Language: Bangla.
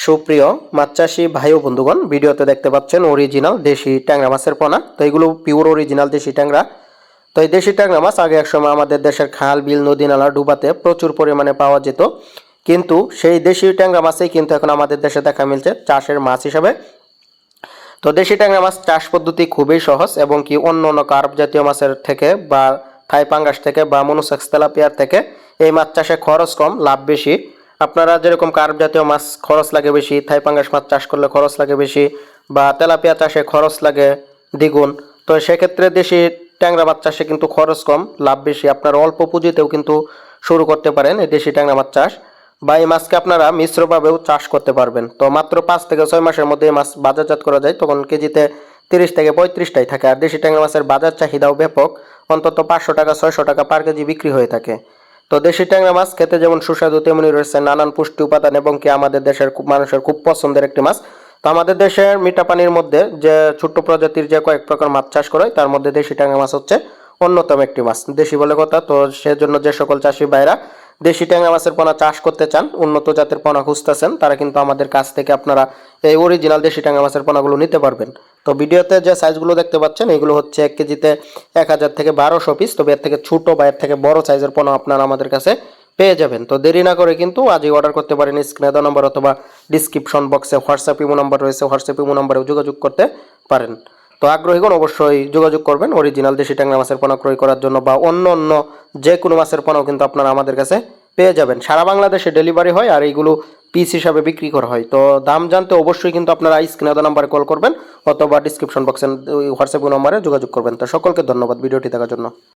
সুপ্রিয় মাছ চাষি ভাই ও বন্ধুগণ, ভিডিওতে দেখতে পাচ্ছেন অরিজিনাল দেশি ট্যাংরা মাছের পোনা। তো এগুলো পিওর অরিজিনাল দেশি ট্যাংরা। তো এই দেশি ট্যাংরা মাছ আগে এক সময় আমাদের দেশের খাল বিল নদী নালা ডুবাতে প্রচুর পরিমাণে পাওয়া যেত, কিন্তু সেই দেশি ট্যাংরা মাছই কিন্তু এখন আমাদের দেশে দেখা মিলছে চাষের মাছ হিসাবে। তো দেশি ট্যাংরা মাছ চাষ পদ্ধতি খুবই সহজ এবং কি অন্য অন্য কার্প জাতীয় মাছের থেকে বা থাই পাঙ্গাস থেকে বা মনোসেক্স তেলাপিয়ার থেকে এই মাছ চাষে খরচ কম, লাভ বেশি। আপনারা যেরকম কার্প জাতীয় মাছ খরচ লাগে বেশি, থাই পাঙ্গাস মাছ চাষ করলে খরচ লাগে বেশি, বা তেলাপিয়া চাষে খরচ লাগে দ্বিগুণ, তো সেক্ষেত্রে দেশি ট্যাংরা মাছ চাষে কিন্তু খরচ কম, লাভ বেশি। আপনারা অল্প পুঁজিতেও কিন্তু শুরু করতে পারেন এই দেশি ট্যাংরা মাছ চাষ, বা এই মাছকে আপনারা মিশ্রভাবেও চাষ করতে পারবেন। তো মাত্র 5 থেকে 6 মাসের মধ্যে এই মাছ বাজারজাত করা যায়, তখন কেজিতে 30 থেকে 35টাই থাকে। আর দেশি ট্যাংরা মাছের বাজার চাহিদাও ব্যাপক, অন্তত 500 টাকা 600 টাকা পার কেজি বিক্রি হয়ে থাকে। তো দেশি ট্যাংরা মাছ খেতে যেমন সুস্বাদু, তেমনি রয়েছে নানান পুষ্টি উপাদান এবং কি আমাদের দেশের মানুষের খুব পছন্দের একটি মাছ। তো আমাদের দেশের মিঠা পানির মধ্যে যে ছোট্ট প্রজাতির যে কয়েক প্রকার মাছ চাষ করে তার মধ্যে দেশি ট্যাংরা মাছ হচ্ছে অন্যতম একটি মাছ। দেশি বলে কথা, তো সেজন্য যে সকল চাষি ভাইরা দেশি ট্যাংরা মাছের পোনা চাষ করতে চান, উন্নত জাতের পোনা খুঁজতেছেন, তারা কিন্তু আমাদের কাছ থেকে আপনারা এই অরিজিনাল দেশি ট্যাংরা মাছের পোনাগুলো নিতে পারবেন। তো ভিডিওতে যে সাইজগুলো দেখতে পাচ্ছেন এগুলো হচ্ছে 1 কেজিতে 1000 থেকে 1200 পিস। তবে এর থেকে ছোট বা এর থেকে বড় সাইজের পোনা আপনারা আমাদের কাছে পেয়ে যাবেন। তো দেরি না করে কিন্তু আজই অর্ডার করতে পারেন। স্ক্রিনে দেওয়া নম্বর অথবা ডিসক্রিপশন বক্সে হোয়াটসঅ্যাপ ইমো নাম্বার রয়েছে, হোয়াটসঅ্যাপ ইমো নাম্বারেও যোগাযোগ করতে পারেন। তো আগ্রহীগণ অবশ্যই যোগাযোগ করবেন অরিজিনাল দেশি ট্যাংরা মাছের পোনা ক্রয় করার জন্য, বা অন্য অন্য যে কোনো মাছের পোনাও কিন্তু আপনারা আমাদের কাছে পেয়ে যাবেন। সারা বাংলাদেশে ডেলিভারি হয় আর এইগুলো পিস হিসাবে বিক্রি করা হয়। তো দাম জানতে অবশ্যই কিন্তু আপনারা স্ক্রিনে দেওয়া নাম্বারে কল করবেন অথবা ডিসক্রিপশন বক্সে হোয়াটসঅ্যাপ নাম্বারে যোগাযোগ করবেন। তো সকলকে ধন্যবাদ ভিডিওটি দেখার জন্য।